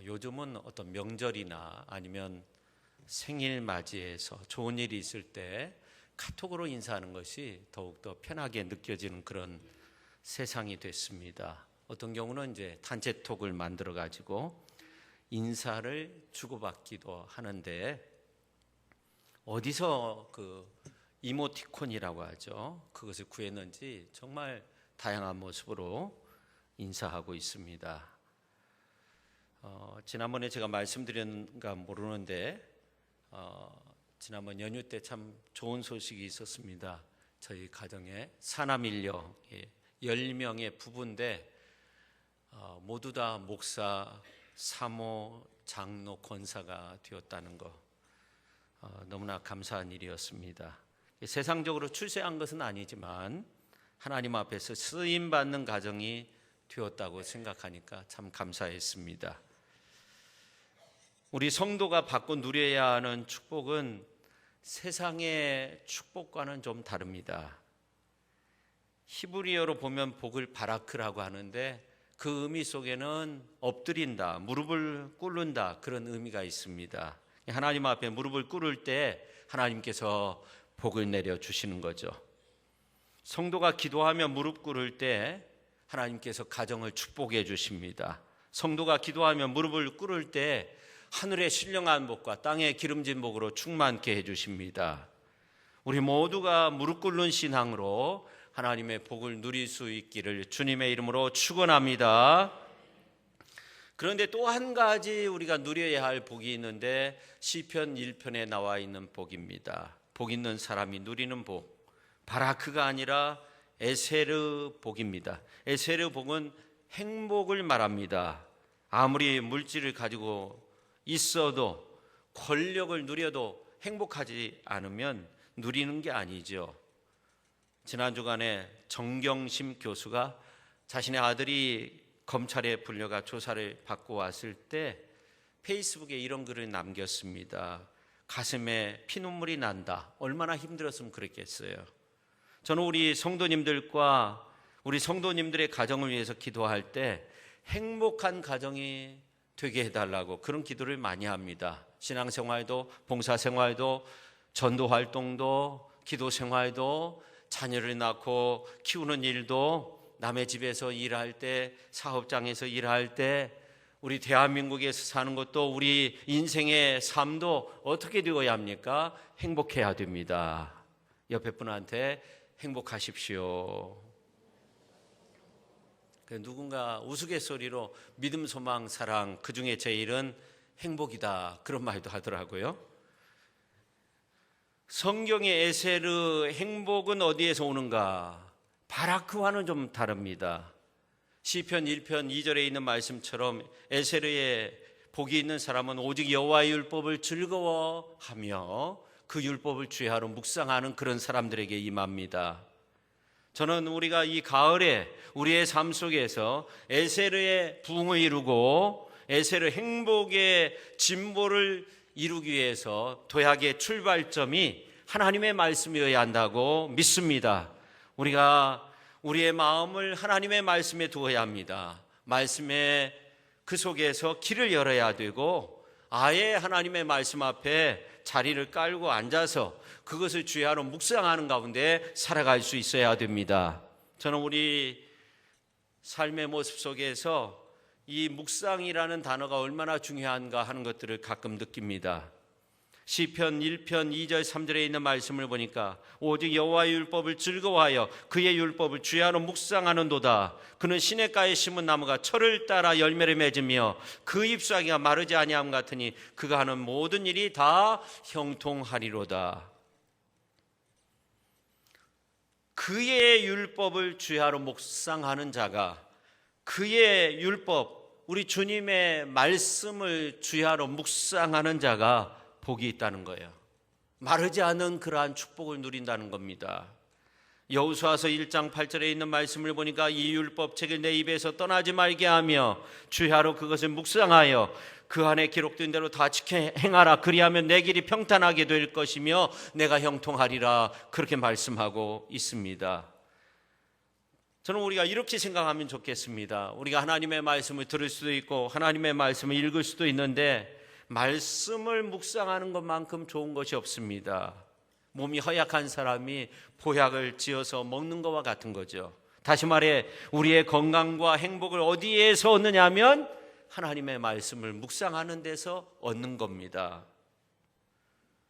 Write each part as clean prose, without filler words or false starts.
요즘은 어떤 명절이나 아니면 생일 맞이해서 좋은 일이 있을 때 카톡으로 인사하는 것이 더욱더 편하게 느껴지는 그런 세상이 됐습니다. 어떤 경우는 이제 단체톡을 만들어 가지고 인사를 주고받기도 하는데, 어디서 그 이모티콘이라고 하죠, 그것을 구했는지 정말 다양한 모습으로 인사하고 있습니다. 지난번에 제가 말씀드렸는가 모르는데 지난번 연휴 때 참 좋은 소식이 있었습니다. 저희 가정에 사남일녀 10명의 부부인데 모두 다 목사, 사모, 장로, 권사가 되었다는 거 너무나 감사한 일이었습니다. 세상적으로 출세한 것은 아니지만 하나님 앞에서 쓰임받는 가정이 되었다고 생각하니까 참 감사했습니다. 우리 성도가 받고 누려야 하는 축복은 세상의 축복과는 좀 다릅니다. 히브리어로 보면 복을 바라크라고 하는데 그 의미 속에는 엎드린다, 무릎을 꿇는다, 그런 의미가 있습니다. 하나님 앞에 무릎을 꿇을 때 하나님께서 복을 내려주시는 거죠. 성도가 기도하며 무릎 꿇을 때 하나님께서 가정을 축복해 주십니다. 성도가 기도하며 무릎을 꿇을 때 하늘의 신령한 복과 땅의 기름진 복으로 충만케 해주십니다. 우리 모두가 무릎 꿇는 신앙으로 하나님의 복을 누릴 수 있기를 주님의 이름으로 축원합니다. 그런데 또 한 가지 우리가 누려야 할 복이 있는데 시편 1편에 나와 있는 복입니다. 복 있는 사람이 누리는 복, 바라크가 아니라 에세르 복입니다. 에세르 복은 행복을 말합니다. 아무리 물질을 가지고 있어도 권력을 누려도 행복하지 않으면 누리는 게 아니죠. 지난 주간에 정경심 교수가 자신의 아들이 검찰에 불려가 조사를 받고 왔을 때 페이스북에 이런 글을 남겼습니다. 가슴에 피눈물이 난다. 얼마나 힘들었으면 그랬겠어요. 저는 우리 성도님들과 우리 성도님들의 가정을 위해서 기도할 때 행복한 가정이 되게 해달라고 그런 기도를 많이 합니다. 신앙생활도, 봉사생활도, 전도활동도, 기도생활도, 자녀를 낳고 키우는 일도, 남의 집에서 일할 때, 사업장에서 일할 때, 우리 대한민국에서 사는 것도, 우리 인생의 삶도 어떻게 되어야 합니까? 행복해야 됩니다. 옆에 분한테 행복하십시오. 누군가 우스갯소리로 믿음, 소망, 사랑, 그 중에 제일은 행복이다, 그런 말도 하더라고요. 성경의 에세르 행복은 어디에서 오는가? 바라크와는 좀 다릅니다. 시편 1편 2절에 있는 말씀처럼 에세르의 복이 있는 사람은 오직 여호와의 율법을 즐거워하며 그 율법을 주야로 묵상하는 그런 사람들에게 임합니다. 저는 우리가 이 가을에 우리의 삶 속에서 에세르의 부흥을 이루고 에세르 행복의 진보를 이루기 위해서 도약의 출발점이 하나님의 말씀이어야 한다고 믿습니다. 우리가 우리의 마음을 하나님의 말씀에 두어야 합니다. 말씀에 그 속에서 길을 열어야 되고 아예 하나님의 말씀 앞에 자리를 깔고 앉아서 그것을 주야로 묵상하는 가운데 살아갈 수 있어야 됩니다. 저는 우리 삶의 모습 속에서 이 묵상이라는 단어가 얼마나 중요한가 하는 것들을 가끔 느낍니다. 시편 1편 2절 3절에 있는 말씀을 보니까 오직 여호와의 율법을 즐거워하여 그의 율법을 주야로 묵상하는도다. 그는 시냇가에 심은 나무가 철을 따라 열매를 맺으며 그 잎사귀가 마르지 아니함 같으니 그가 하는 모든 일이 다 형통하리로다. 그의 율법을 주야로 묵상하는 자가, 그의 율법, 우리 주님의 말씀을 주야로 묵상하는 자가 복이 있다는 거예요. 마르지 않은 그러한 축복을 누린다는 겁니다. 여호수아서 1장 8절에 있는 말씀을 보니까 이 율법책을 내 입에서 떠나지 말게 하며 주야로 그것을 묵상하여 그 안에 기록된 대로 다 지켜 행하라. 그리하면 내 길이 평탄하게 될 것이며 내가 형통하리라. 그렇게 말씀하고 있습니다. 저는 우리가 이렇게 생각하면 좋겠습니다. 우리가 하나님의 말씀을 들을 수도 있고 하나님의 말씀을 읽을 수도 있는데 말씀을 묵상하는 것만큼 좋은 것이 없습니다. 몸이 허약한 사람이 보약을 지어서 먹는 것과 같은 거죠. 다시 말해 우리의 건강과 행복을 어디에서 얻느냐 하면 하나님의 말씀을 묵상하는 데서 얻는 겁니다.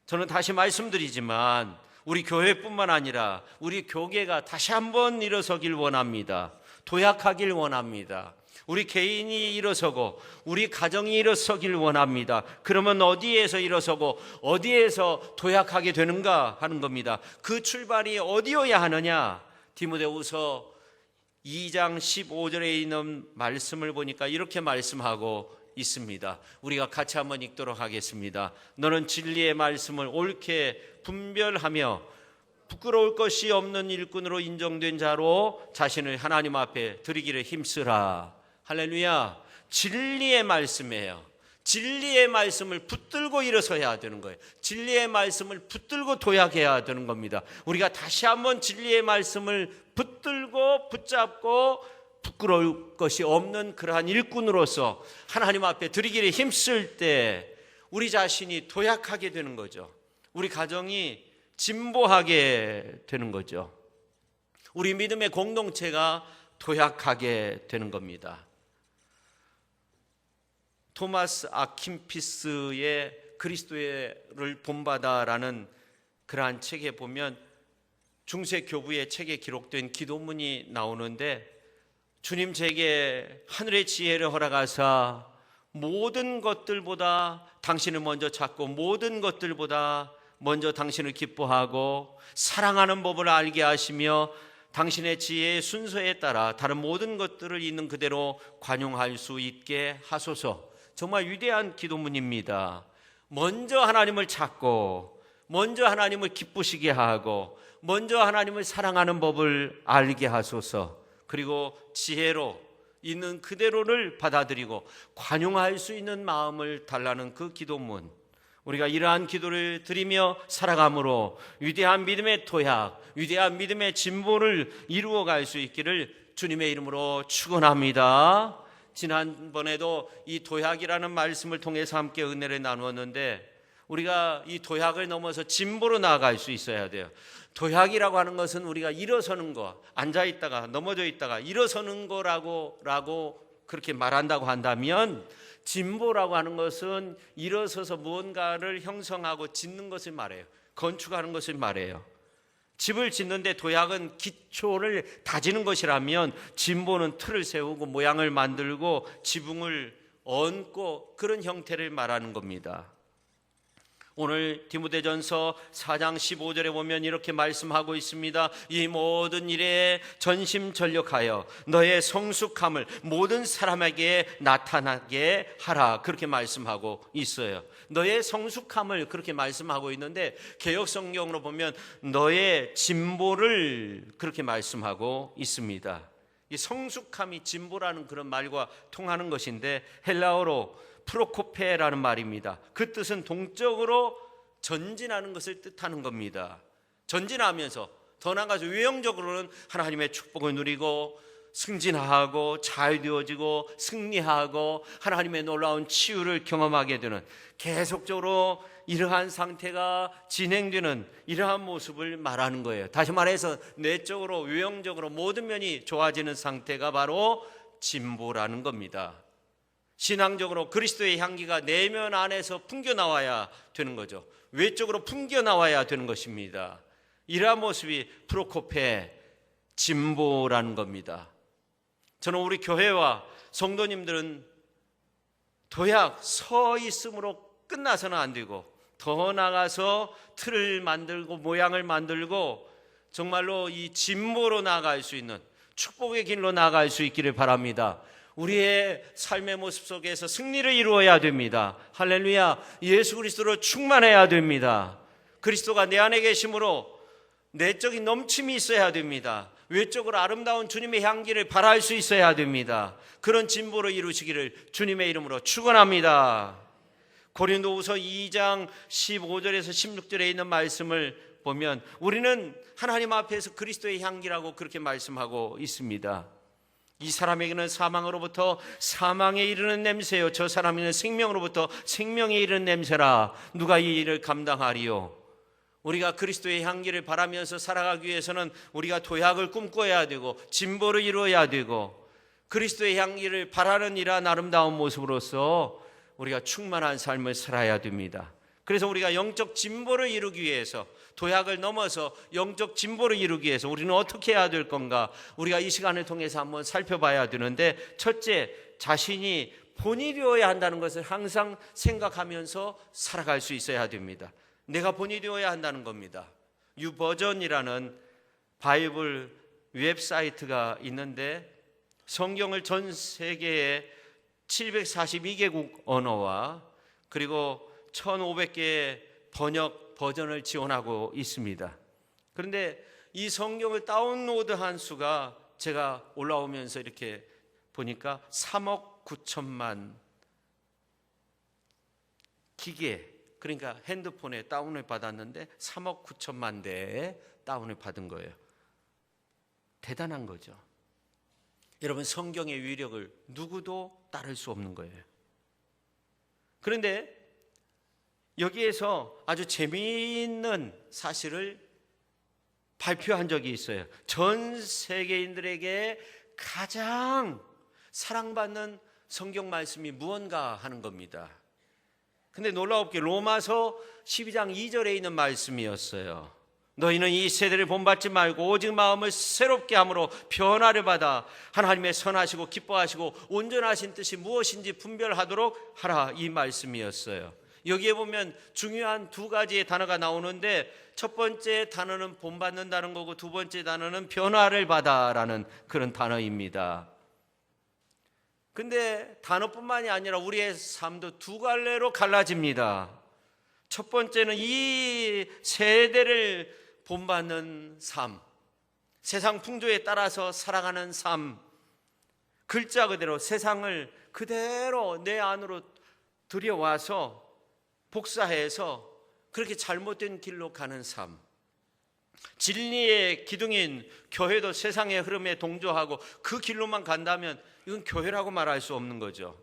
저는 다시 말씀드리지만 우리 교회뿐만 아니라 우리 교계가 다시 한번 일어서길 원합니다. 도약하길 원합니다. 우리 개인이 일어서고 우리 가정이 일어서길 원합니다. 그러면 어디에서 일어서고 어디에서 도약하게 되는가 하는 겁니다. 그 출발이 어디여야 하느냐? 디모데후서 2장 15절에 있는 말씀을 보니까 이렇게 말씀하고 있습니다. 우리가 같이 한번 읽도록 하겠습니다. 너는 진리의 말씀을 옳게 분별하며 부끄러울 것이 없는 일꾼으로 인정된 자로 자신을 하나님 앞에 드리기를 힘쓰라. 할렐루야. 진리의 말씀이에요. 진리의 말씀을 붙들고 일어서야 되는 거예요. 진리의 말씀을 붙들고 도약해야 되는 겁니다. 우리가 다시 한번 진리의 말씀을 붙들고 붙잡고 부끄러울 것이 없는 그러한 일꾼으로서 하나님 앞에 드리기를 힘쓸 때 우리 자신이 도약하게 되는 거죠. 우리 가정이 진보하게 되는 거죠. 우리 믿음의 공동체가 도약하게 되는 겁니다. 토마스 아킨피스의 그리스도를 본받아라는 그러한 책에 보면 중세 교부의 책에 기록된 기도문이 나오는데 주님 제게 하늘의 지혜를 허락하사 모든 것들보다 당신을 먼저 찾고 모든 것들보다 먼저 당신을 기뻐하고 사랑하는 법을 알게 하시며 당신의 지혜의 순서에 따라 다른 모든 것들을 있는 그대로 관용할 수 있게 하소서. 정말 위대한 기도문입니다. 먼저 하나님을 찾고 먼저 하나님을 기쁘시게 하고 먼저 하나님을 사랑하는 법을 알게 하소서. 그리고 지혜로 있는 그대로를 받아들이고 관용할 수 있는 마음을 달라는 그 기도문, 우리가 이러한 기도를 드리며 살아감으로 위대한 믿음의 도약, 위대한 믿음의 진보를 이루어갈 수 있기를 주님의 이름으로 축원합니다. 지난번에도 이 도약이라는 말씀을 통해서 함께 은혜를 나누었는데 우리가 이 도약을 넘어서 진보로 나아갈 수 있어야 돼요. 도약이라고 하는 것은 우리가 일어서는 거, 앉아있다가 넘어져 있다가 일어서는 거라고 그렇게 말한다고 한다면 진보라고 하는 것은 일어서서 무언가를 형성하고 짓는 것을 말해요. 건축하는 것을 말해요. 집을 짓는데 도약은 기초를 다지는 것이라면 진보는 틀을 세우고 모양을 만들고 지붕을 얹고 그런 형태를 말하는 겁니다. 오늘 디모데전서 4장 15절에 보면 이렇게 말씀하고 있습니다. 이 모든 일에 전심전력하여 너의 성숙함을 모든 사람에게 나타나게 하라. 그렇게 말씀하고 있어요. 너의 성숙함을 그렇게 말씀하고 있는데 개역성경으로 보면 너의 진보를 그렇게 말씀하고 있습니다. 이 성숙함이 진보라는 그런 말과 통하는 것인데 헬라어로 프로코페라는 말입니다. 그 뜻은 동적으로 전진하는 것을 뜻하는 겁니다. 전진하면서 더 나아가서 외형적으로는 하나님의 축복을 누리고 승진하고 잘 되어지고 승리하고 하나님의 놀라운 치유를 경험하게 되는, 계속적으로 이러한 상태가 진행되는 이러한 모습을 말하는 거예요. 다시 말해서 내적으로 외형적으로 모든 면이 좋아지는 상태가 바로 진보라는 겁니다. 신앙적으로 그리스도의 향기가 내면 안에서 풍겨나와야 되는 거죠. 외적으로 풍겨나와야 되는 것입니다. 이러한 모습이 프로코페 진보라는 겁니다. 저는 우리 교회와 성도님들은 도약 서 있음으로 끝나서는 안 되고 더 나아가서 틀을 만들고 모양을 만들고 정말로 이 진보로 나아갈 수 있는 축복의 길로 나아갈 수 있기를 바랍니다. 우리의 삶의 모습 속에서 승리를 이루어야 됩니다. 할렐루야. 예수 그리스도로 충만해야 됩니다. 그리스도가 내 안에 계심으로 내적인 넘침이 있어야 됩니다. 외적으로 아름다운 주님의 향기를 발할 수 있어야 됩니다. 그런 진보를 이루시기를 주님의 이름으로 축원합니다. 고린도후서 2장 15절에서 16절에 있는 말씀을 보면 우리는 하나님 앞에서 그리스도의 향기라고 그렇게 말씀하고 있습니다. 이 사람에게는 사망으로부터 사망에 이르는 냄새요, 저 사람에게는 생명으로부터 생명에 이르는 냄새라. 누가 이 일을 감당하리요? 우리가 그리스도의 향기를 바라면서 살아가기 위해서는 우리가 도약을 꿈꿔야 되고 진보를 이루어야 되고 그리스도의 향기를 바라는 이러한 아름다운 모습으로서 우리가 충만한 삶을 살아야 됩니다. 그래서 우리가 영적 진보를 이루기 위해서, 도약을 넘어서 영적 진보를 이루기 위해서 우리는 어떻게 해야 될 건가? 우리가 이 시간을 통해서 한번 살펴봐야 되는데, 첫째, 자신이 본이 되어야 한다는 것을 항상 생각하면서 살아갈 수 있어야 됩니다. 내가 본이 되어야 한다는 겁니다. 유버전이라는 바이블 웹사이트가 있는데 성경을 전 세계에 742개국 언어와 그리고 1500개의 번역 버전을 지원하고 있습니다. 그런데 이 성경을 다운로드한 수가 제가 올라오면서 이렇게 보니까 3억 9천만 기계, 그러니까 핸드폰에 다운을 받았는데 3억 9천만 대에 다운을 받은 거예요. 대단한 거죠. 여러분, 성경의 위력을 누구도 따를 수 없는 거예요. 그런데 여기에서 아주 재미있는 사실을 발표한 적이 있어요. 전 세계인들에게 가장 사랑받는 성경 말씀이 무언가 하는 겁니다. 근데 놀라웠게 로마서 12장 2절에 있는 말씀이었어요. 너희는 이 세대를 본받지 말고 오직 마음을 새롭게 함으로 변화를 받아 하나님의 선하시고 기뻐하시고 온전하신 뜻이 무엇인지 분별하도록 하라, 이 말씀이었어요. 여기에 보면 중요한 두 가지의 단어가 나오는데 첫 번째 단어는 본받는다는 거고 두 번째 단어는 변화를 받아라는 그런 단어입니다. 근데 단어뿐만이 아니라 우리의 삶도 두 갈래로 갈라집니다. 첫 번째는 이 세대를 본받는 삶, 세상 풍조에 따라서 살아가는 삶, 글자 그대로 세상을 그대로 내 안으로 들여와서 복사해서 그렇게 잘못된 길로 가는 삶. 진리의 기둥인 교회도 세상의 흐름에 동조하고 그 길로만 간다면 이건 교회라고 말할 수 없는 거죠.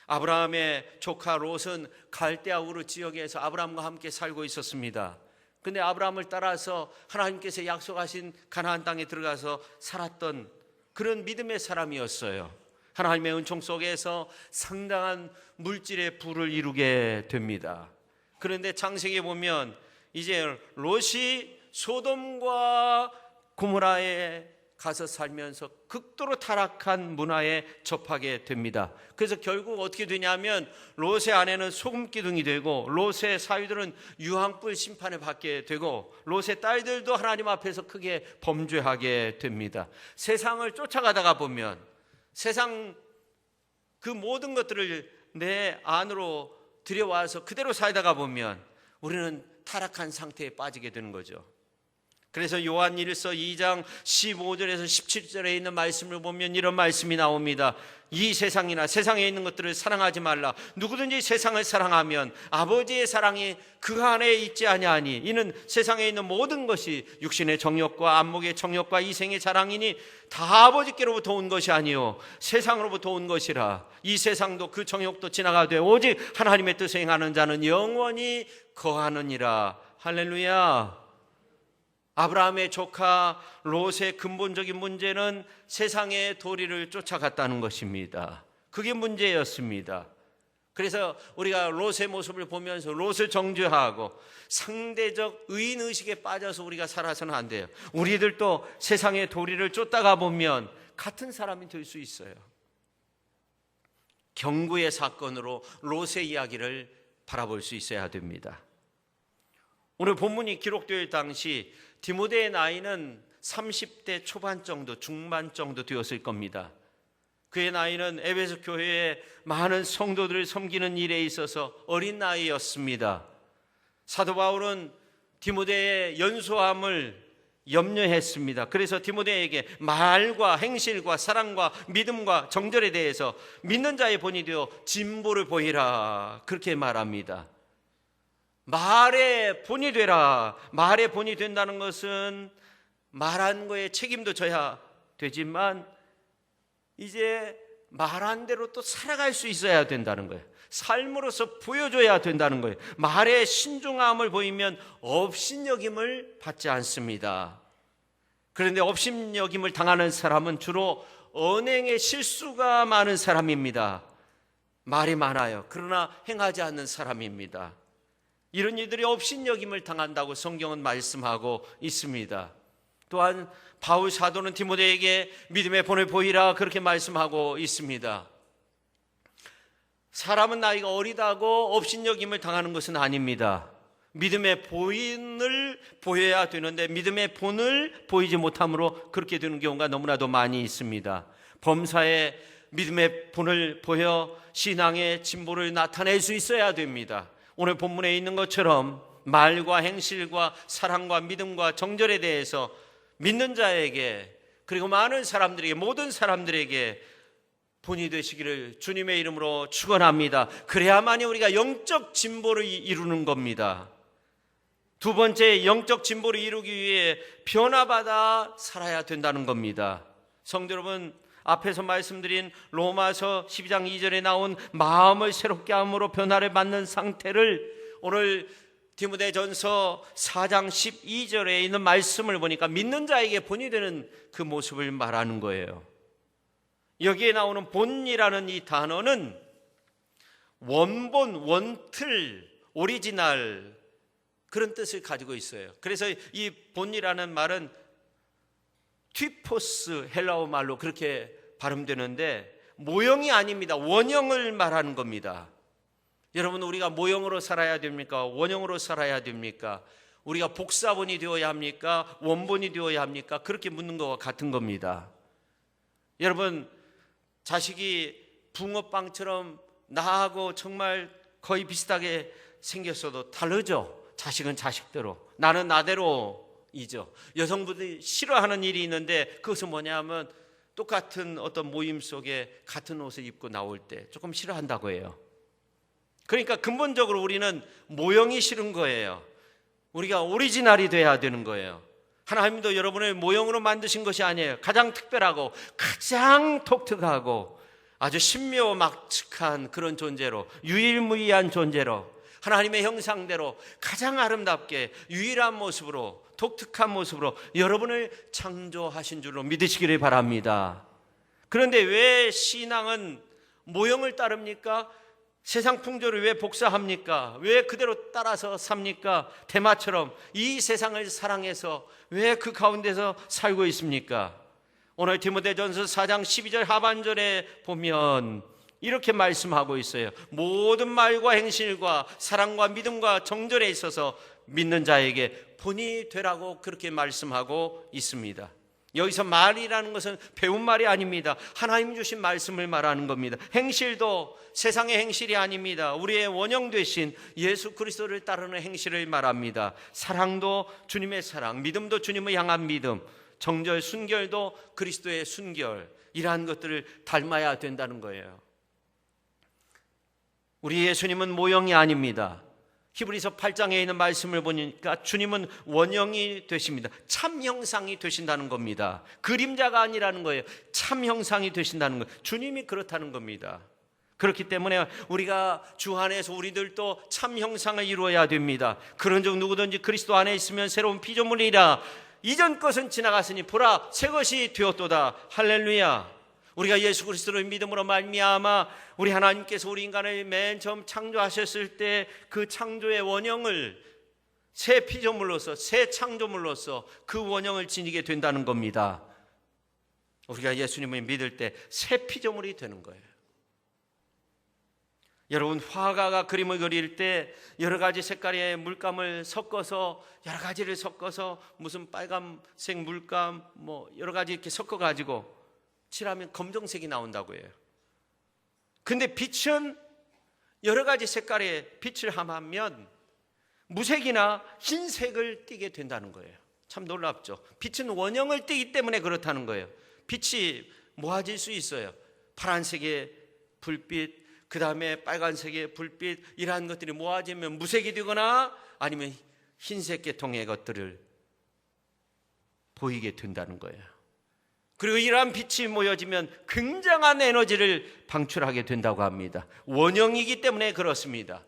아브라함의 조카 롯은 갈대아 우르 지역에서 아브라함과 함께 살고 있었습니다. 근데 아브라함을 따라서 하나님께서 약속하신 가나안 땅에 들어가서 살았던 그런 믿음의 사람이었어요. 하나님의 은총 속에서 상당한 물질의 부를 이루게 됩니다. 그런데 창세기에 보면 이제 롯이 소돔과 고모라에 가서 살면서 극도로 타락한 문화에 접하게 됩니다. 그래서 결국 어떻게 되냐면 롯의 아내는 소금 기둥이 되고 롯의 사위들은 유황불 심판을 받게 되고 롯의 딸들도 하나님 앞에서 크게 범죄하게 됩니다. 세상을 쫓아가다가 보면 세상 그 모든 것들을 내 안으로 들여와서 그대로 살다가 보면 우리는 타락한 상태에 빠지게 되는 거죠. 그래서 요한일서 2장 15절에서 17절에 있는 말씀을 보면 이런 말씀이 나옵니다. 이 세상이나 세상에 있는 것들을 사랑하지 말라. 누구든지 세상을 사랑하면 아버지의 사랑이 그 안에 있지 아니하니 이는 세상에 있는 모든 것이 육신의 정욕과 안목의 정욕과 이생의 자랑이니 다 아버지께로부터 온 것이 아니요 세상으로부터 온 것이라. 이 세상도 그 정욕도 지나가되 오직 하나님의 뜻을 행하는 자는 영원히 거하느니라. 할렐루야. 아브라함의 조카 롯의 근본적인 문제는 세상의 도리를 쫓아갔다는 것입니다. 그게 문제였습니다. 그래서 우리가 롯의 모습을 보면서 롯을 정죄하고 상대적 의인의식에 빠져서 우리가 살아서는 안 돼요. 우리들도 세상의 도리를 쫓다가 보면 같은 사람이 될 수 있어요. 경구의 사건으로 롯의 이야기를 바라볼 수 있어야 됩니다. 오늘 본문이 기록될 당시 디모데의 나이는 30대 초반 정도, 중반 정도 되었을 겁니다. 그의 나이는 에베소 교회의 많은 성도들을 섬기는 일에 있어서 어린 나이였습니다. 사도 바울은 디모데의 연소함을 염려했습니다. 그래서 디모데에게 말과 행실과 사랑과 믿음과 정절에 대해서 믿는 자의 본이 되어 진보를 보이라 그렇게 말합니다. 말의 본이 되라. 말의 본이 된다는 것은 말한 거에 책임도 져야 되지만 이제 말한 대로 또 살아갈 수 있어야 된다는 거예요. 삶으로서 보여줘야 된다는 거예요. 말에 신중함을 보이면 업신여김을 받지 않습니다. 그런데 업신여김을 당하는 사람은 주로 언행에 실수가 많은 사람입니다. 말이 많아요. 그러나 행하지 않는 사람입니다. 이런 이들이 업신여김을 당한다고 성경은 말씀하고 있습니다. 또한 바울 사도는 디모데에게 믿음의 본을 보이라 그렇게 말씀하고 있습니다. 사람은 나이가 어리다고 업신여김을 당하는 것은 아닙니다. 믿음의 본을 보여야 되는데 믿음의 본을 보이지 못함으로 그렇게 되는 경우가 너무나도 많이 있습니다. 범사에 믿음의 본을 보여 신앙의 진보를 나타낼 수 있어야 됩니다. 오늘 본문에 있는 것처럼 말과 행실과 사랑과 믿음과 정절에 대해서 믿는 자에게 그리고 많은 사람들에게 모든 사람들에게 본이 되시기를 주님의 이름으로 축원합니다. 그래야만이 우리가 영적 진보를 이루는 겁니다. 두 번째, 영적 진보를 이루기 위해 변화받아 살아야 된다는 겁니다. 성도 여러분, 앞에서 말씀드린 로마서 12장 2절에 나온 마음을 새롭게 함으로 변화를 받는 상태를 오늘 디모데전서 4장 12절에 있는 말씀을 보니까 믿는 자에게 본이 되는 그 모습을 말하는 거예요. 여기에 나오는 본이라는 이 단어는 원본, 원틀, 오리지널 그런 뜻을 가지고 있어요. 그래서 이 본이라는 말은 튀포스 헬라어 말로 그렇게 발음되는데 모형이 아닙니다. 원형을 말하는 겁니다. 여러분, 우리가 모형으로 살아야 됩니까? 원형으로 살아야 됩니까? 우리가 복사본이 되어야 합니까? 원본이 되어야 합니까? 그렇게 묻는 것과 같은 겁니다. 여러분, 자식이 붕어빵처럼 나하고 정말 거의 비슷하게 생겼어도 다르죠. 자식은 자식대로, 나는 나대로이죠. 여성분들이 싫어하는 일이 있는데 그것은 뭐냐면 똑같은 어떤 모임 속에 같은 옷을 입고 나올 때 조금 싫어한다고 해요. 그러니까 근본적으로 우리는 모형이 싫은 거예요. 우리가 오리지널이 돼야 되는 거예요. 하나님도 여러분을 모형으로 만드신 것이 아니에요. 가장 특별하고 가장 독특하고 아주 신묘막측한 그런 존재로, 유일무이한 존재로, 하나님의 형상대로 가장 아름답게 유일한 모습으로, 독특한 모습으로 여러분을 창조하신 줄로 믿으시기를 바랍니다. 그런데 왜 신앙은 모형을 따릅니까? 세상 풍조를 왜 복사합니까? 왜 그대로 따라서 삽니까? 대마처럼 이 세상을 사랑해서 왜 그 가운데서 살고 있습니까? 오늘 디모데전서 4장 12절 하반절에 보면 이렇게 말씀하고 있어요. 모든 말과 행실과 사랑과 믿음과 정절에 있어서 믿는 자에게 본이 되라고 그렇게 말씀하고 있습니다. 여기서 말이라는 것은 배운 말이 아닙니다. 하나님 주신 말씀을 말하는 겁니다. 행실도 세상의 행실이 아닙니다. 우리의 원형 되신 예수 그리스도를 따르는 행실을 말합니다. 사랑도 주님의 사랑, 믿음도 주님을 향한 믿음, 정절, 순결도 그리스도의 순결, 이러한 것들을 닮아야 된다는 거예요. 우리 예수님은 모형이 아닙니다. 히브리서 8장에 있는 말씀을 보니까 주님은 원형이 되십니다. 참 형상이 되신다는 겁니다. 그림자가 아니라는 거예요. 참 형상이 되신다는 거예요. 주님이 그렇다는 겁니다. 그렇기 때문에 우리가 주 안에서 우리들도 참 형상을 이루어야 됩니다. 그런즉 누구든지 그리스도 안에 있으면 새로운 피조물이라, 이전 것은 지나갔으니 보라 새 것이 되었도다. 할렐루야. 우리가 예수 그리스도를 믿음으로 말미암아 우리 하나님께서 우리 인간을 맨 처음 창조하셨을 때 그 창조의 원형을 새 피조물로서, 새 창조물로서 그 원형을 지니게 된다는 겁니다. 우리가 예수님을 믿을 때 새 피조물이 되는 거예요. 여러분, 화가가 그림을 그릴 때 여러 가지 색깔의 물감을 섞어서, 여러 가지를 섞어서 무슨 빨간색 물감 뭐 여러 가지 이렇게 섞어 가지고 칠하면 검정색이 나온다고 해요. 근데 빛은 여러 가지 색깔의 빛을 함하면 무색이나 흰색을 띠게 된다는 거예요. 참 놀랍죠. 빛은 원형을 띠기 때문에 그렇다는 거예요. 빛이 모아질 수 있어요. 파란색의 불빛, 그 다음에 빨간색의 불빛, 이러한 것들이 모아지면 무색이 되거나 아니면 흰색 계통의 것들을 보이게 된다는 거예요. 그리고 이러한 빛이 모여지면 굉장한 에너지를 방출하게 된다고 합니다. 원형이기 때문에 그렇습니다.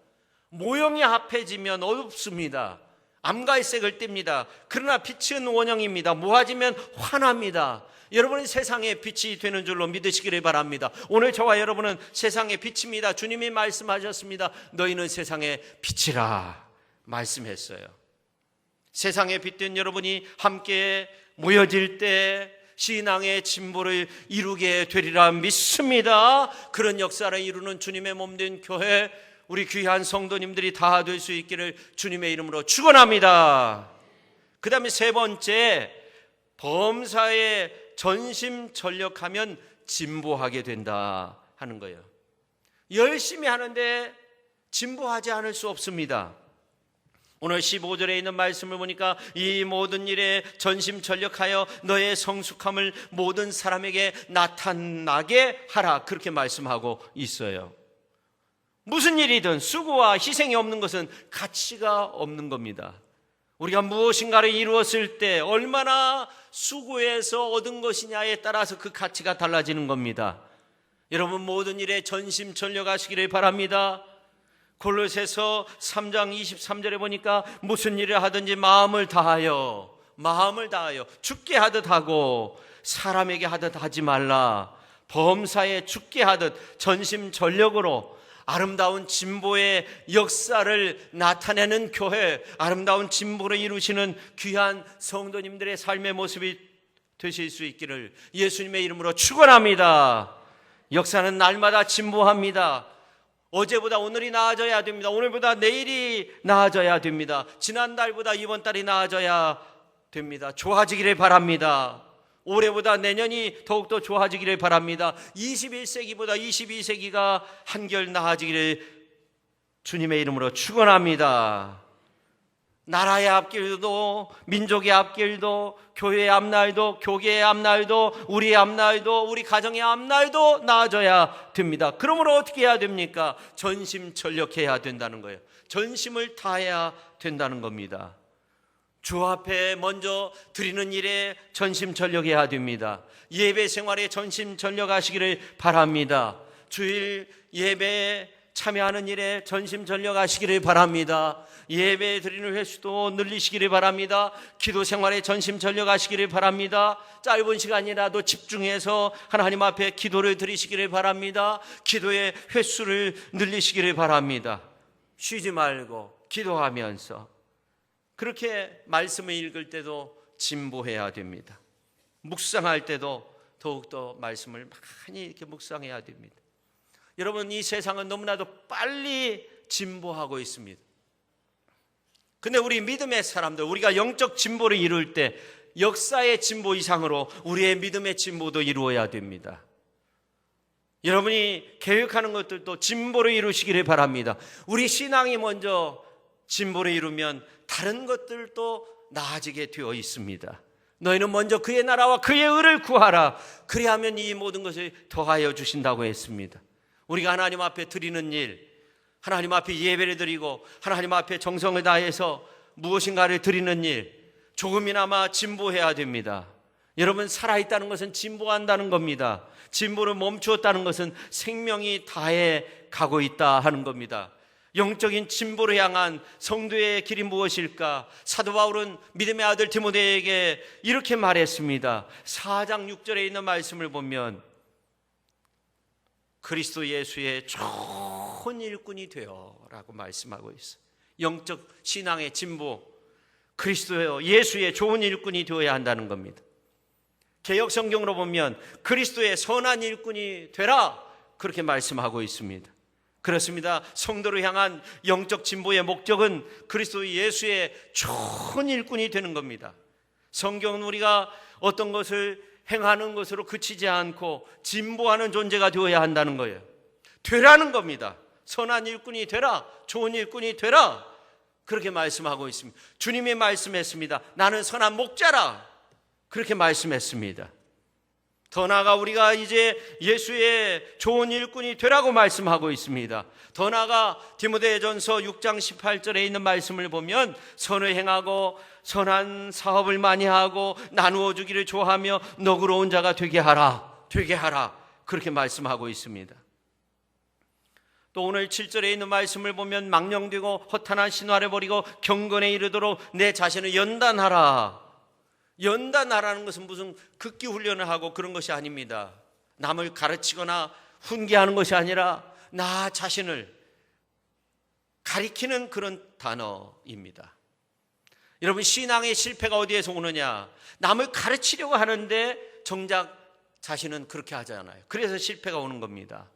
모형이 합해지면 어둡습니다. 암갈색을 띱니다. 그러나 빛은 원형입니다. 모아지면 환합니다. 여러분이 세상의 빛이 되는 줄로 믿으시기를 바랍니다. 오늘 저와 여러분은 세상의 빛입니다. 주님이 말씀하셨습니다. 너희는 세상의 빛이라 말씀했어요. 세상의 빛된 여러분이 함께 모여질 때 신앙의 진보를 이루게 되리라 믿습니다. 그런 역사를 이루는 주님의 몸된 교회, 우리 귀한 성도님들이 다 될 수 있기를 주님의 이름으로 축원합니다. 그 다음에 세 번째, 범사에 전심전력하면 진보하게 된다 하는 거예요. 열심히 하는데 진보하지 않을 수 없습니다. 오늘 15절에 있는 말씀을 보니까 이 모든 일에 전심전력하여 너의 성숙함을 모든 사람에게 나타나게 하라, 그렇게 말씀하고 있어요. 무슨 일이든 수고와 희생이 없는 것은 가치가 없는 겁니다. 우리가 무엇인가를 이루었을 때 얼마나 수고해서 얻은 것이냐에 따라서 그 가치가 달라지는 겁니다. 여러분 모든 일에 전심전력하시기를 바랍니다. 골로새서 3장 23절에 보니까 무슨 일을 하든지 마음을 다하여 죽게 하듯 하고 사람에게 하듯 하지 말라. 범사에 죽게 하듯 전심전력으로 아름다운 진보의 역사를 나타내는 교회, 아름다운 진보를 이루시는 귀한 성도님들의 삶의 모습이 되실 수 있기를 예수님의 이름으로 축원합니다. 역사는 날마다 진보합니다. 어제보다 오늘이 나아져야 됩니다. 오늘보다 내일이 나아져야 됩니다. 지난달보다 이번 달이 나아져야 됩니다. 좋아지기를 바랍니다. 올해보다 내년이 더욱더 좋아지기를 바랍니다. 21세기보다 22세기가 한결 나아지기를 주님의 이름으로 축원합니다. 나라의 앞길도, 민족의 앞길도, 교회의 앞날도, 교계의 앞날도, 우리의 앞날도, 우리 가정의 앞날도 나아져야 됩니다. 그러므로 어떻게 해야 됩니까? 전심전력해야 된다는 거예요. 전심을 다해야 된다는 겁니다. 주 앞에 먼저 드리는 일에 전심전력해야 됩니다. 예배 생활에 전심전력하시기를 바랍니다. 주일 예배에 참여하는 일에 전심전력하시기를 바랍니다. 예배 드리는 횟수도 늘리시기를 바랍니다. 기도 생활에 전심전력하시기를 바랍니다. 짧은 시간이라도 집중해서 하나님 앞에 기도를 드리시기를 바랍니다. 기도의 횟수를 늘리시기를 바랍니다. 쉬지 말고 기도하면서 그렇게 말씀을 읽을 때도 진보해야 됩니다. 묵상할 때도 더욱더 말씀을 많이 이렇게 묵상해야 됩니다. 여러분, 이 세상은 너무나도 빨리 진보하고 있습니다. 근데 우리 믿음의 사람들, 우리가 영적 진보를 이룰 때 역사의 진보 이상으로 우리의 믿음의 진보도 이루어야 됩니다. 여러분이 계획하는 것들도 진보를 이루시기를 바랍니다. 우리 신앙이 먼저 진보를 이루면 다른 것들도 나아지게 되어 있습니다. 너희는 먼저 그의 나라와 그의 의를 구하라. 그리하면 이 모든 것을 더하여 주신다고 했습니다. 우리가 하나님 앞에 드리는 일, 하나님 앞에 예배를 드리고 하나님 앞에 정성을 다해서 무엇인가를 드리는 일, 조금이나마 진보해야 됩니다. 여러분, 살아있다는 것은 진보한다는 겁니다. 진보를 멈추었다는 것은 생명이 다해 가고 있다 하는 겁니다. 영적인 진보를 향한 성도의 길이 무엇일까? 사도 바울은 믿음의 아들 디모데에게 이렇게 말했습니다. 4장 6절에 있는 말씀을 보면 그리스도 예수의 좋은 일꾼이 되어 라고 말씀하고 있어요. 영적 신앙의 진보, 그리스도 예수의 좋은 일꾼이 되어야 한다는 겁니다. 개역 성경으로 보면 그리스도의 선한 일꾼이 되라, 그렇게 말씀하고 있습니다. 그렇습니다. 성도를 향한 영적 진보의 목적은 그리스도 예수의 좋은 일꾼이 되는 겁니다. 성경은 우리가 어떤 것을 행하는 것으로 그치지 않고 진보하는 존재가 되어야 한다는 거예요. 되라는 겁니다. 선한 일꾼이 되라, 좋은 일꾼이 되라, 그렇게 말씀하고 있습니다. 주님이 말씀했습니다. 나는 선한 목자라, 그렇게 말씀했습니다. 더 나아가 우리가 이제 예수의 좋은 일꾼이 되라고 말씀하고 있습니다. 더 나아가 디모데전서 6장 18절에 있는 말씀을 보면 선을 행하고 선한 사업을 많이 하고 나누어 주기를 좋아하며 너그러운 자가 되게 하라 그렇게 말씀하고 있습니다. 또 오늘 7절에 있는 말씀을 보면 망령되고 허탄한 신화를 버리고 경건에 이르도록 내 자신을 연단하라. 연단하라는 것은 무슨 극기 훈련을 하고 그런 것이 아닙니다. 남을 가르치거나 훈계하는 것이 아니라 나 자신을 가리키는 그런 단어입니다. 여러분, 신앙의 실패가 어디에서 오느냐? 남을 가르치려고 하는데 정작 자신은 그렇게 하잖아요. 그래서 실패가 오는 겁니다.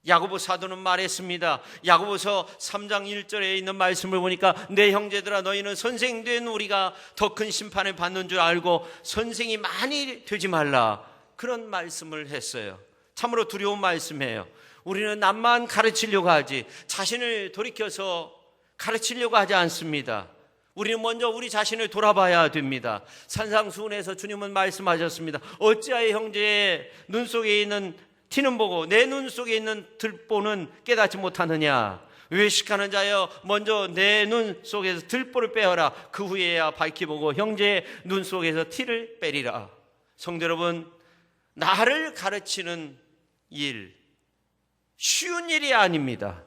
야고보 사도는 말했습니다. 야고보서 3장 1절에 있는 말씀을 보니까 내 형제들아 너희는 선생된 우리가 더 큰 심판을 받는 줄 알고 선생이 많이 되지 말라, 그런 말씀을 했어요. 참으로 두려운 말씀이에요. 우리는 남만 가르치려고 하지 자신을 돌이켜서 가르치려고 하지 않습니다. 우리는 먼저 우리 자신을 돌아봐야 됩니다. 산상수훈에서 주님은 말씀하셨습니다. 어찌하여 형제의 눈 속에 있는 티는 보고 내 눈 속에 있는 들보는 깨닫지 못하느냐? 외식하는 자여 먼저 내 눈 속에서 들보를 빼어라. 그 후에야 밝히 보고 형제의 눈 속에서 티를 빼리라. 성도 여러분, 나를 가르치는 일 쉬운 일이 아닙니다.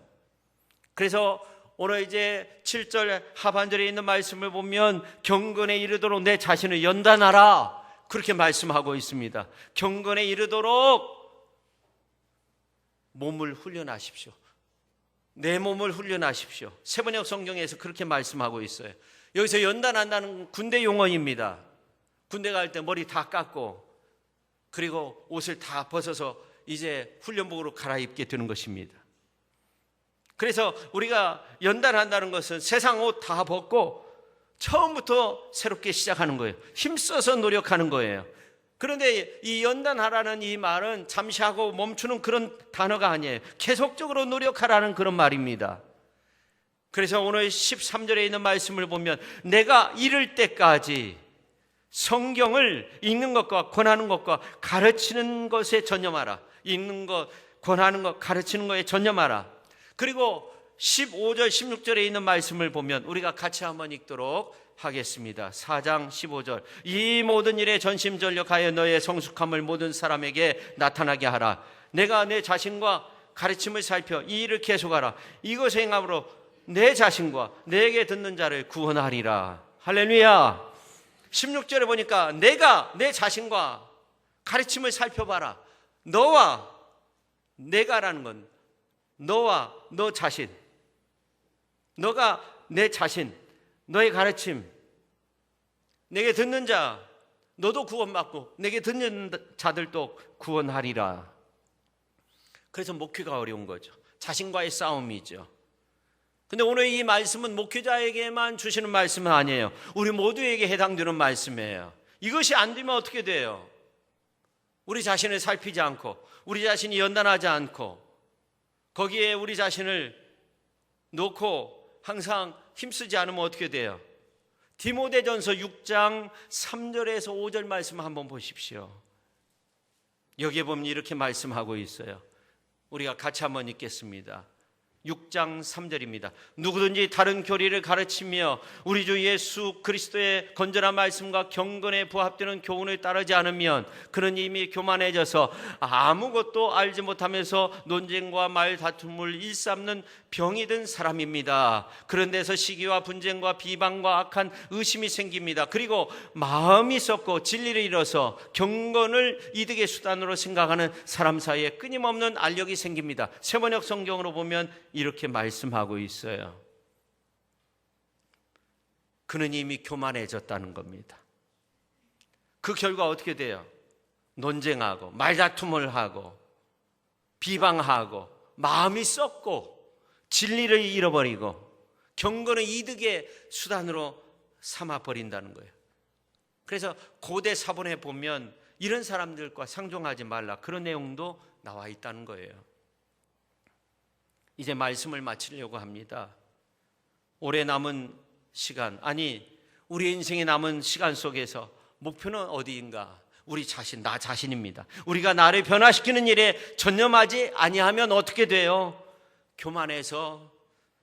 그래서 오늘 이제 7절 하반절에 있는 말씀을 보면 경건에 이르도록 내 자신을 연단하라, 그렇게 말씀하고 있습니다. 경건에 이르도록 몸을 훈련하십시오. 내 몸을 훈련하십시오. 세번역 성경에서 그렇게 말씀하고 있어요. 여기서 연단한다는 군대 용어입니다. 군대 갈 때 머리 다 깎고 그리고 옷을 다 벗어서 이제 훈련복으로 갈아입게 되는 것입니다. 그래서 우리가 연단한다는 것은 세상 옷 다 벗고 처음부터 새롭게 시작하는 거예요. 힘써서 노력하는 거예요. 그런데 이 연단하라는 이 말은 잠시 하고 멈추는 그런 단어가 아니에요. 계속적으로 노력하라는 그런 말입니다. 그래서 오늘 13절에 있는 말씀을 보면 내가 이를 때까지 성경을 읽는 것과 권하는 것과 가르치는 것에 전념하라. 읽는 것, 권하는 것, 가르치는 것에 전념하라. 그리고 15절, 16절에 있는 말씀을 보면 우리가 같이 한번 읽도록 하겠습니다. 4장 15절. 이 모든 일에 전심전력하여 너의 성숙함을 모든 사람에게 나타나게 하라. 내가 내 자신과 가르침을 살펴 이 일을 계속하라. 이것을 행함으로 내 자신과 내게 듣는 자를 구원하리라. 할렐루야. 16절에 보니까 내가 내 자신과 가르침을 살펴봐라. 너와 내가라는 건 너와 너 자신, 너가 내 자신, 너의 가르침, 내게 듣는 자, 너도 구원받고 내게 듣는 자들도 구원하리라. 그래서 목회가 어려운 거죠. 자신과의 싸움이죠. 근데 오늘 이 말씀은 목회자에게만 주시는 말씀은 아니에요. 우리 모두에게 해당되는 말씀이에요. 이것이 안 되면 어떻게 돼요? 우리 자신을 살피지 않고 우리 자신이 연단하지 않고 거기에 우리 자신을 놓고 항상 힘쓰지 않으면 어떻게 돼요? 디모데전서 6장 3절에서 5절 말씀 한번 보십시오. 여기에 보면 이렇게 말씀하고 있어요. 우리가 같이 한번 읽겠습니다. 6장 3절입니다. 누구든지 다른 교리를 가르치며 우리 주 예수 그리스도의 건전한 말씀과 경건에 부합되는 교훈을 따르지 않으면 그는 이미 교만해져서 아무것도 알지 못하면서 논쟁과 말다툼을 일삼는 병이 든 사람입니다. 그런 데서 시기와 분쟁과 비방과 악한 의심이 생깁니다. 그리고 마음이 썩고 진리를 잃어서 경건을 이득의 수단으로 생각하는 사람 사이에 끊임없는 알력이 생깁니다. 세번역 성경으로 보면 이렇게 말씀하고 있어요. 그는 이미 교만해졌다는 겁니다. 그 결과 어떻게 돼요? 논쟁하고 말다툼을 하고 비방하고 마음이 썩고 진리를 잃어버리고 경건을 이득의 수단으로 삼아버린다는 거예요. 그래서 고대 사본에 보면 이런 사람들과 상종하지 말라, 그런 내용도 나와 있다는 거예요. 이제 말씀을 마치려고 합니다. 올해 남은 시간, 아니 우리 인생에 남은 시간 속에서 목표는 어디인가? 우리 자신, 나 자신입니다. 우리가 나를 변화시키는 일에 전념하지 아니하면 어떻게 돼요? 교만해서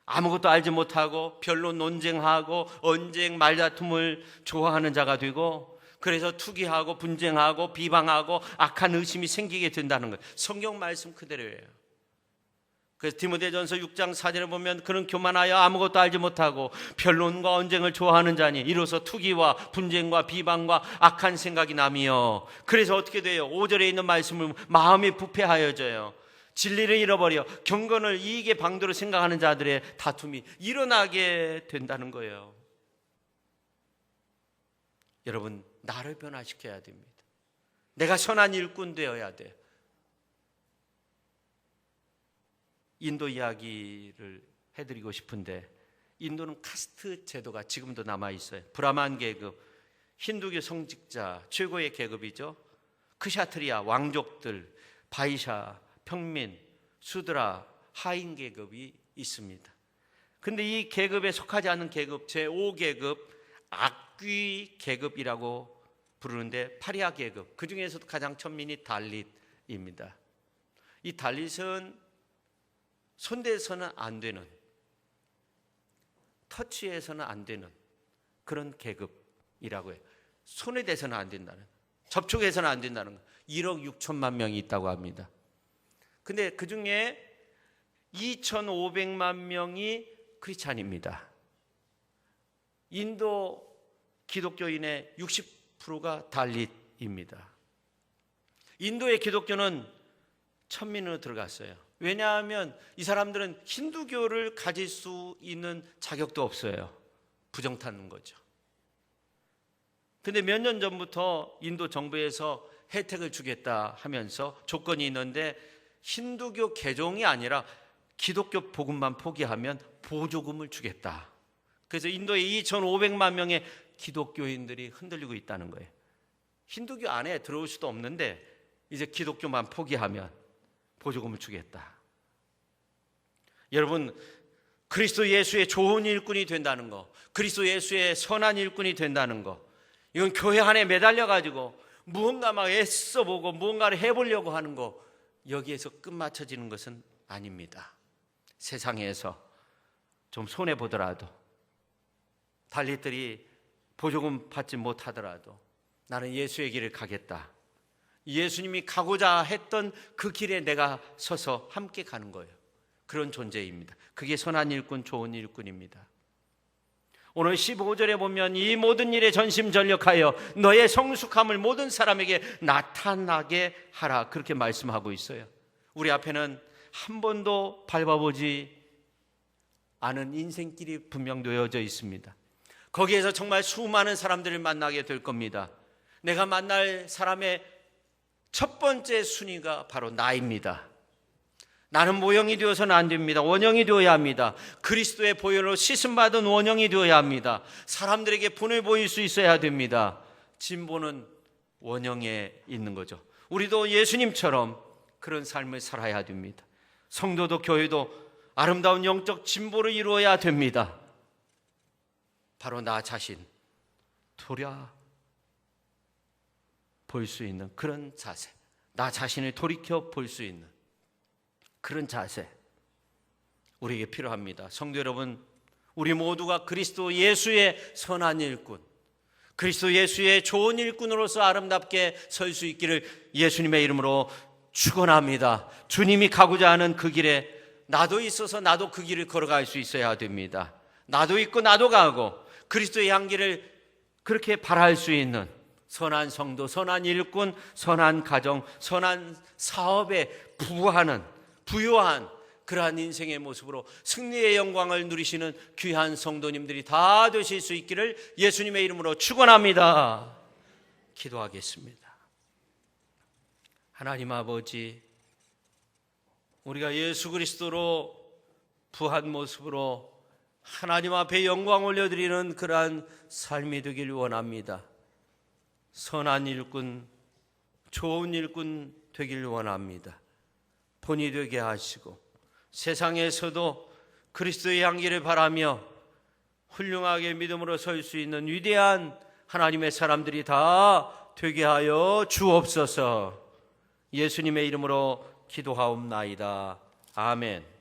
아무것도 알지 못하고 별로 논쟁하고 언쟁 말다툼을 좋아하는 자가 되고, 그래서 투기하고 분쟁하고 비방하고 악한 의심이 생기게 된다는 거예요. 성경 말씀 그대로예요. 그래서 디모데전서 6장 4절에 보면 그는 교만하여 아무것도 알지 못하고 변론과 언쟁을 좋아하는 자니 이로써 투기와 분쟁과 비방과 악한 생각이 나며, 그래서 어떻게 돼요? 5절에 있는 말씀을 마음이 부패하여져요. 진리를 잃어버려 경건을 이익의 방도로 생각하는 자들의 다툼이 일어나게 된다는 거예요. 여러분, 나를 변화시켜야 됩니다. 내가 선한 일꾼 되어야 돼. 인도 이야기를 해드리고 싶은데, 인도는 카스트 제도가 지금도 남아있어요. 브라만 계급, 힌두교 성직자 최고의 계급이죠. 크샤트리아 왕족들, 바이샤, 평민, 수드라, 하인 계급이 있습니다. 근데 이 계급에 속하지 않는 계급, 제5계급 악귀 계급이라고 부르는데, 파리아 계급, 그 중에서도 가장 천민이 달릿입니다. 이 달릿은 손대서는 안 되는, 터치해서는 안 되는 그런 계급이라고 해요. 손에 대서는 안 된다는, 접촉해서는 안 된다는 거. 1억 6천만 명이 있다고 합니다. 근데 그 중에 2,500만 명이 크리스찬입니다. 인도 기독교인의 60%가 달릿입니다. 인도의 기독교는 천민으로 들어갔어요. 왜냐하면 이 사람들은 힌두교를 가질 수 있는 자격도 없어요. 부정타는 거죠. 근데 몇 년 전부터 인도 정부에서 혜택을 주겠다 하면서 조건이 있는데, 힌두교 개종이 아니라 기독교 복음만 포기하면 보조금을 주겠다. 그래서 인도의 2,500만 명의 기독교인들이 흔들리고 있다는 거예요. 힌두교 안에 들어올 수도 없는데 이제 기독교만 포기하면 보조금을 주겠다. 여러분, 그리스도 예수의 좋은 일꾼이 된다는 거, 그리스도 예수의 선한 일꾼이 된다는 거, 이건 교회 안에 매달려 가지고 무언가 막 애써보고 무언가를 해보려고 하는 거, 여기에서 끝마쳐지는 것은 아닙니다. 세상에서 좀 손해보더라도, 달릿들이 보조금 받지 못하더라도 나는 예수의 길을 가겠다. 예수님이 가고자 했던 그 길에 내가 서서 함께 가는 거예요. 그런 존재입니다. 그게 선한 일꾼, 좋은 일꾼입니다. 오늘 15절에 보면 이 모든 일에 전심전력하여 너의 성숙함을 모든 사람에게 나타나게 하라, 그렇게 말씀하고 있어요. 우리 앞에는 한 번도 밟아보지 않은 인생길이 분명 놓여져 있습니다. 거기에서 정말 수많은 사람들을 만나게 될 겁니다. 내가 만날 사람의 첫 번째 순위가 바로 나입니다. 나는 모형이 되어서는 안 됩니다. 원형이 되어야 합니다. 그리스도의 보혈로 씻음받은 원형이 되어야 합니다. 사람들에게 본을 보일 수 있어야 됩니다. 진보는 원형에 있는 거죠. 우리도 예수님처럼 그런 삶을 살아야 됩니다. 성도도 교회도 아름다운 영적 진보를 이루어야 됩니다. 바로 나 자신 돌아 볼 수 있는 그런 자세, 나 자신을 돌이켜 볼 수 있는 그런 자세, 우리에게 필요합니다. 성도 여러분, 우리 모두가 그리스도 예수의 선한 일꾼, 그리스도 예수의 좋은 일꾼으로서 아름답게 설 수 있기를 예수님의 이름으로 축원합니다. 주님이 가고자 하는 그 길에 나도 있어서 나도 그 길을 걸어갈 수 있어야 됩니다. 나도 있고 나도 가고 그리스도의 향기를 그렇게 발할 수 있는 선한 성도, 선한 일꾼, 선한 가정, 선한 사업에 부유한 그러한 인생의 모습으로 승리의 영광을 누리시는 귀한 성도님들이 다 되실 수 있기를 예수님의 이름으로 축원합니다. 기도하겠습니다. 하나님 아버지, 우리가 예수 그리스도로 부한 모습으로 하나님 앞에 영광 올려드리는 그러한 삶이 되길 원합니다. 선한 일꾼, 좋은 일꾼 되길 원합니다. 본이 되게 하시고 세상에서도 그리스도의 향기를 바라며 훌륭하게 믿음으로 설 수 있는 위대한 하나님의 사람들이 다 되게 하여 주옵소서. 예수님의 이름으로 기도하옵나이다. 아멘.